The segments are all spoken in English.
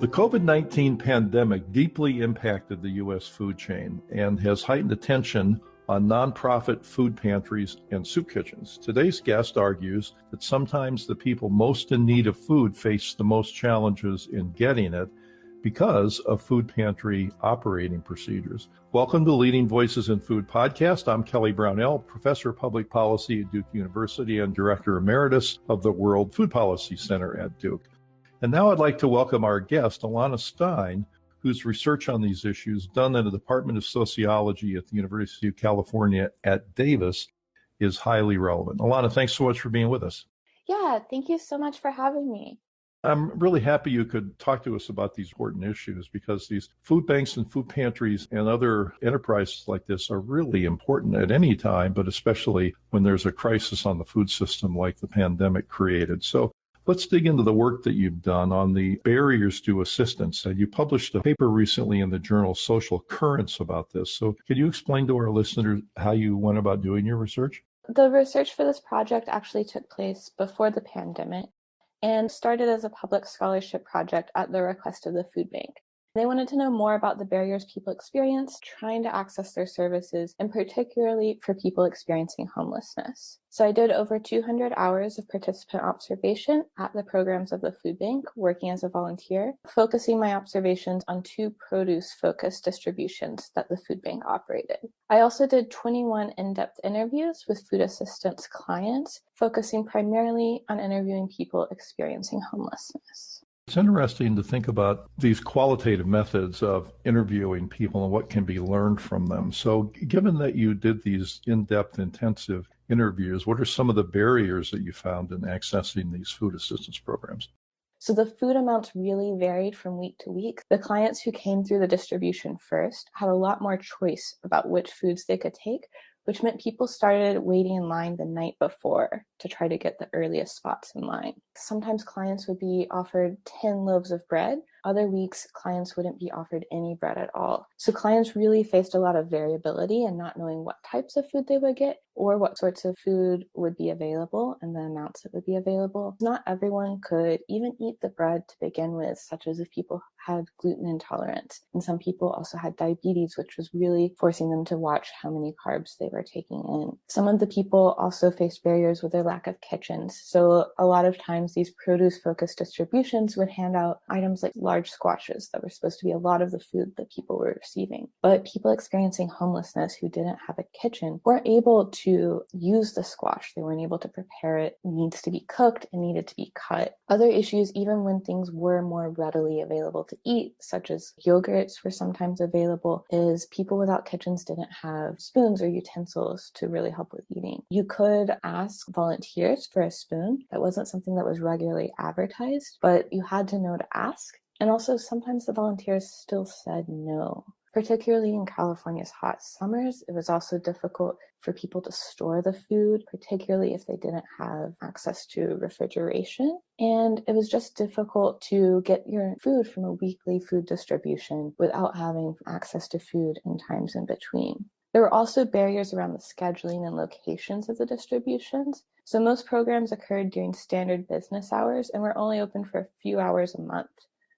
The COVID-19 pandemic deeply impacted the U.S. food chain and has heightened attention on nonprofit food pantries and soup kitchens. Today's guest argues that sometimes the people most in need of food face the most challenges in getting it because of food pantry operating procedures. Welcome to Leading Voices in Food podcast. I'm Kelly Brownell, professor of public policy at Duke University and director emeritus of the World Food Policy Center at Duke. And now I'd like to welcome our guest, Alana Stein, whose research on these issues done in the Department of Sociology at the University of California at Davis is highly relevant. Alana, thanks so much for being with us. Yeah, thank you so much for having me. I'm really happy you could talk to us about these important issues because these food banks and food pantries and other enterprises like this are really important at any time, but especially when there's a crisis on the food system like the pandemic created. So let's dig into the work that you've done on the barriers to assistance. You published a paper recently in the journal Social Currents about this. So can you explain to our listeners how you went about doing your research? The research for this project actually took place before the pandemic and started as a public scholarship project at the request of the food bank. They wanted to know more about the barriers people experience trying to access their services, and particularly for people experiencing homelessness. So I did over 200 hours of participant observation at the programs of the food bank, working as a volunteer, focusing my observations on 2 produce-focused distributions that the food bank operated. I also did 21 in-depth interviews with food assistance clients, focusing primarily on interviewing people experiencing homelessness. It's interesting to think about these qualitative methods of interviewing people and what can be learned from them. So given that you did these in-depth, intensive interviews, what are some of the barriers that you found in accessing these food assistance programs? So the food amounts really varied from week to week. The clients who came through the distribution first had a lot more choice about which foods they could take, which meant people started waiting in line the night before to try to get the earliest spots in line. Sometimes clients would be offered 10 loaves of bread. Other weeks, clients wouldn't be offered any bread at all. So clients really faced a lot of variability in not knowing what types of food they would get or what sorts of food would be available and the amounts that would be available. Not everyone could even eat the bread to begin with, such as if people had gluten intolerance. And some people also had diabetes, which was really forcing them to watch how many carbs they were taking in. Some of the people also faced barriers with their lack of kitchens. So a lot of times these produce-focused distributions would hand out items like large squashes that were supposed to be a lot of the food that people were receiving. But people experiencing homelessness who didn't have a kitchen weren't able to use the squash. They weren't able to prepare it. It needs to be cooked and needed to be cut. Other issues, even when things were more readily available to eat, such as yogurts were sometimes available, is people without kitchens didn't have spoons or utensils to really help with eating. You could ask volunteers for a spoon. That wasn't something that was regularly advertised, but you had to know to ask. And also sometimes the volunteers still said no. Particularly in California's hot summers, it was also difficult for people to store the food, particularly if they didn't have access to refrigeration. And it was just difficult to get your food from a weekly food distribution without having access to food in times in between. There were also barriers around the scheduling and locations of the distributions. So most programs occurred during standard business hours and were only open for a few hours a month,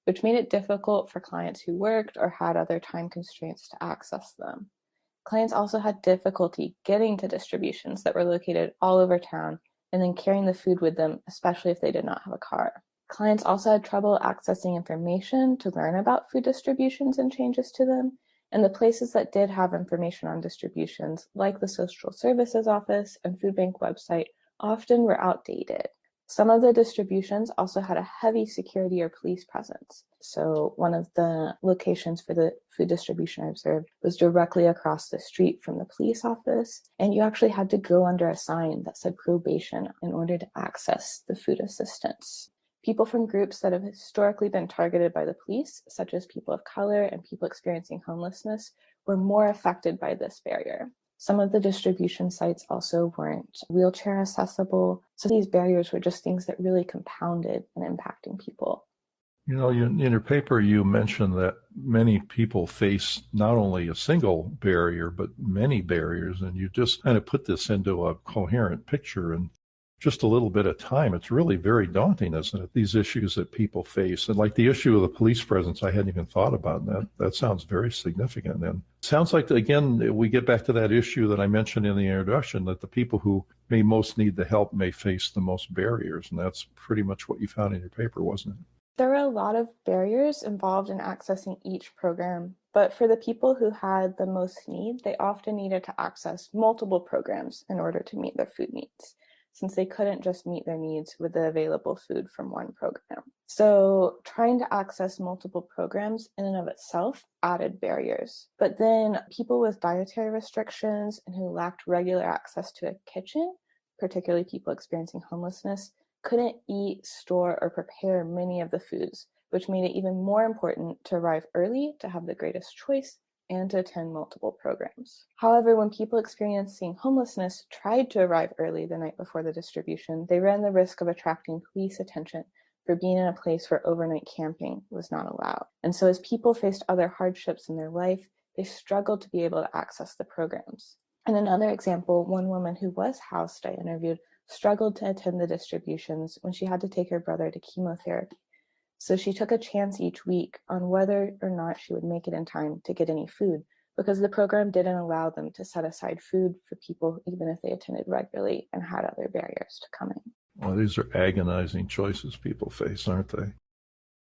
which made it difficult for clients who worked or had other time constraints to access them. Clients also had difficulty getting to distributions that were located all over town and then carrying the food with them, especially if they did not have a car. Clients also had trouble accessing information to learn about food distributions and changes to them, and the places that did have information on distributions, like the Social Services Office and Food Bank website, often were outdated. Some of the distributions also had a heavy security or police presence. So one of the locations for the food distribution I observed was directly across the street from the police office, and you actually had to go under a sign that said probation in order to access the food assistance. People from groups that have historically been targeted by the police, such as people of color and people experiencing homelessness, were more affected by this barrier. Some of the distribution sites also weren't wheelchair accessible. So these barriers were just things that really compounded and impacting people. You know, in your paper, you mentioned that many people face not only a single barrier, but many barriers. And you just kind of put this into a coherent picture. And just a little bit of time, it's really very daunting, isn't it? These issues that people face. And like the issue of the police presence, I hadn't even thought about that sounds very significant. And it sounds like, again, we get back to that issue that I mentioned in the introduction, that the people who may most need the help may face the most barriers. And that's pretty much what you found in your paper, wasn't it? There were a lot of barriers involved in accessing each program, but for the people who had the most need, they often needed to access multiple programs in order to meet their food needs, since they couldn't just meet their needs with the available food from one program. So trying to access multiple programs in and of itself added barriers. But then people with dietary restrictions and who lacked regular access to a kitchen, particularly people experiencing homelessness, couldn't eat, store, or prepare many of the foods, which made it even more important to arrive early to have the greatest choice and to attend multiple programs. However, when people experiencing homelessness tried to arrive early the night before the distribution, they ran the risk of attracting police attention for being in a place where overnight camping was not allowed. And so as people faced other hardships in their life, they struggled to be able to access the programs. And another example, one woman who was housed I interviewed struggled to attend the distributions when she had to take her brother to chemotherapy. So she took a chance each week on whether or not she would make it in time to get any food, because the program didn't allow them to set aside food for people even if they attended regularly and had other barriers to coming. Well, these are agonizing choices people face, aren't they?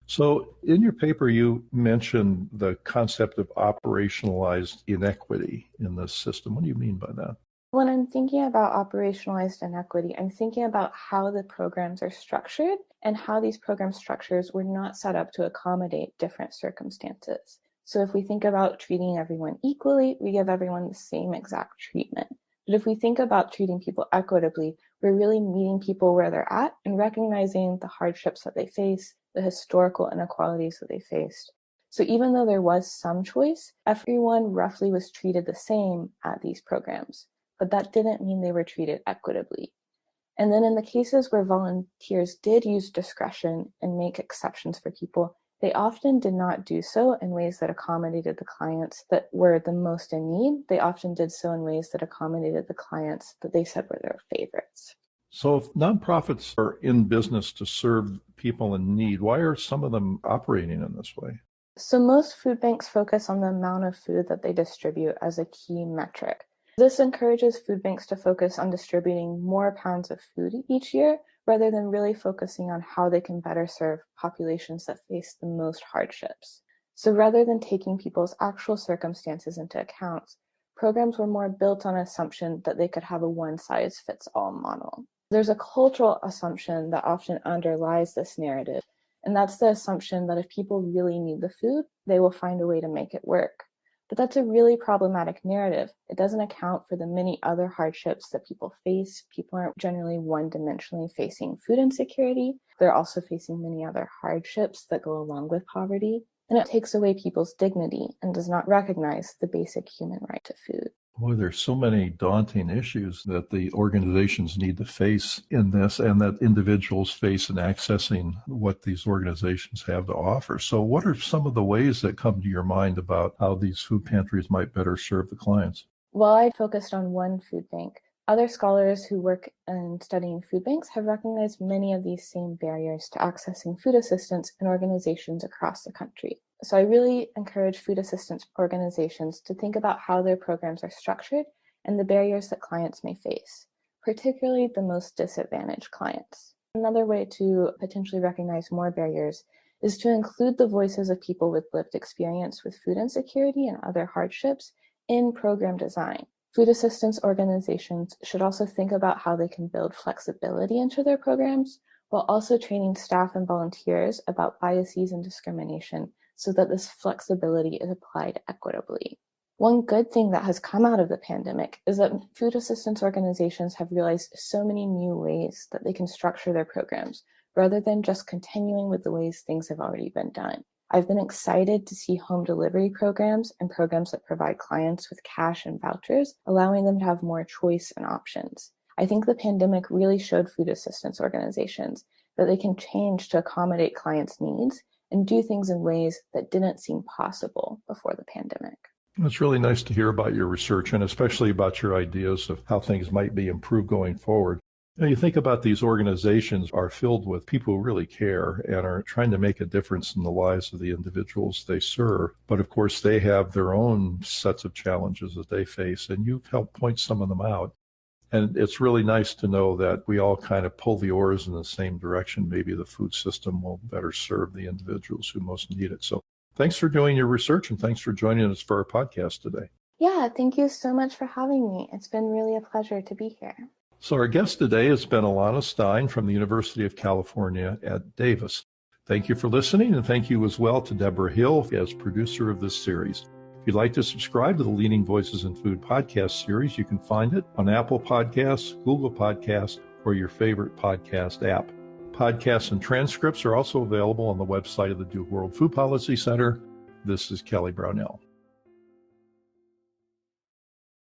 So in your paper, you mentioned the concept of operationalized inequity in this system. What do you mean by that? When I'm thinking about operationalized inequity, I'm thinking about how the programs are structured and how these program structures were not set up to accommodate different circumstances. So if we think about treating everyone equally, we give everyone the same exact treatment. But if we think about treating people equitably, we're really meeting people where they're at and recognizing the hardships that they face, the historical inequalities that they faced. So even though there was some choice, everyone roughly was treated the same at these programs. But that didn't mean they were treated equitably. And then in the cases where volunteers did use discretion and make exceptions for people, they often did not do so in ways that accommodated the clients that were the most in need. They often did so in ways that accommodated the clients that they said were their favorites. So if nonprofits are in business to serve people in need, why are some of them operating in this way? So most food banks focus on the amount of food that they distribute as a key metric. This encourages food banks to focus on distributing more pounds of food each year, rather than really focusing on how they can better serve populations that face the most hardships. So rather than taking people's actual circumstances into account, programs were more built on an assumption that they could have a one-size-fits-all model. There's a cultural assumption that often underlies this narrative, and that's the assumption that if people really need the food, they will find a way to make it work. But that's a really problematic narrative. It doesn't account for the many other hardships that people face. People aren't generally one-dimensionally facing food insecurity. They're also facing many other hardships that go along with poverty. And it takes away people's dignity and does not recognize the basic human right to food. Boy, there's so many daunting issues that the organizations need to face in this and that individuals face in accessing what these organizations have to offer. So what are some of the ways that come to your mind about how these food pantries might better serve the clients? While I focused on one food bank, other scholars who work in studying food banks have recognized many of these same barriers to accessing food assistance in organizations across the country. So I really encourage food assistance organizations to think about how their programs are structured and the barriers that clients may face, particularly the most disadvantaged clients. Another way to potentially recognize more barriers is to include the voices of people with lived experience with food insecurity and other hardships in program design. Food assistance organizations should also think about how they can build flexibility into their programs, while also training staff and volunteers about biases and discrimination so that this flexibility is applied equitably. One good thing that has come out of the pandemic is that food assistance organizations have realized so many new ways that they can structure their programs, rather than just continuing with the ways things have already been done. I've been excited to see home delivery programs and programs that provide clients with cash and vouchers, allowing them to have more choice and options. I think the pandemic really showed food assistance organizations that they can change to accommodate clients' needs and do things in ways that didn't seem possible before the pandemic. It's really nice to hear about your research and especially about your ideas of how things might be improved going forward. You think about these organizations are filled with people who really care and are trying to make a difference in the lives of the individuals they serve. But of course, they have their own sets of challenges that they face, and you've helped point some of them out. And it's really nice to know that we all kind of pull the oars in the same direction. Maybe the food system will better serve the individuals who most need it. So thanks for doing your research, and thanks for joining us for our podcast today. Yeah, thank you so much for having me. It's been really a pleasure to be here. So our guest today has been Alana Stein from the University of California at Davis. Thank you for listening, and thank you as well to Deborah Hill as producer of this series. If you'd like to subscribe to the Leading Voices in Food podcast series, you can find it on Apple Podcasts, Google Podcasts, or your favorite podcast app. Podcasts and transcripts are also available on the website of the Duke World Food Policy Center. This is Kelly Brownell.